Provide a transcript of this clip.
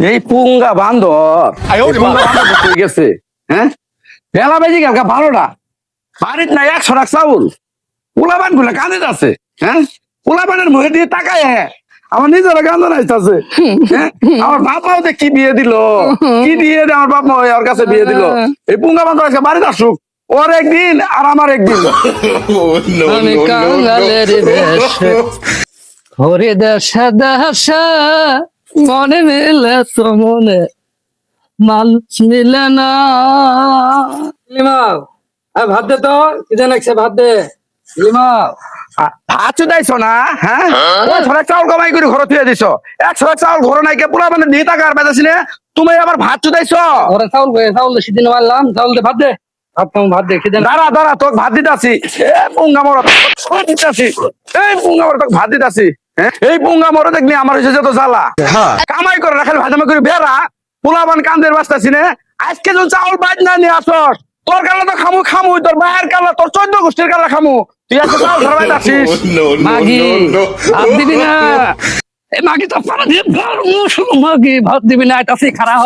এই পুঙ্গা বান্দর হয়ে গেছে। হ্যাঁ, বেলা বেজে গেল 12টা, বাড়ির নাই 100 টাকা চাউল। পোলাবান গুলা কাঁদে আছে। হ্যাঁ, পোলাবানের মুখে দিয়ে তাকায় আমার নিজের কান্দন আসতেছে। হ্যাঁ, আমার বাপাও কি বিয়ে দিল, কি দিয়ে আমার বাবা ওর কাছে বিয়ে দিল। এই পুঙ্গা বান্দর আজকে বাড়িতে আসুক, ওর একদিন আর আমার একদিন। আমি কাঙ্গালের বেশে হরি দেশে দেশে মনে মিলে তো মনে মাল মিলে না। লিমাও ভাত দে তো, কি জান ভাত দে লিমাও। ভাত চুদাইছো না? হ্যাঁ, 100 টাকা চাউল কামাই করে ঘর থুয়ে দিছো। 100 টাকা চাউল ঘর নাই কে পুরা মানে দিয়ে টাকা আর বেঁধেছি না, তুমি আবার ভাত চুদাইছো। ঘরে চাউল চাউল সেদিন মারলাম, চাউল দে ভাত দে, ভাত দে খেতে। দাঁড়া দাঁড়া, তোকে ভাত দিতাছি। এই পুঙ্গা মর দিতাছি, এই পুঙ্গা মর তোকে ভাত দিতাছি। হ্যাঁ, এই পুঙ্গা মর দেখলি আমার হয়েছে যত জ্বালা। কামাই করে রাখাল ভাজামা করে বেড়া পোলাবান কান্দের বাঁচতাছি না। আজকে যদি চাউল বাদ না নিয়ে আসস, তোর কালা তো খামু খামু, তোর মায়ের কালা, তোর 14 গোষ্ঠীর কালা খামু। তুই আজকে চাউল ধরবাই আসিস। মাগি ভাত দিবি না? এই মাগি তো পারা দিয়ে মাগি ভাত দিবি না, এটা খারাপ।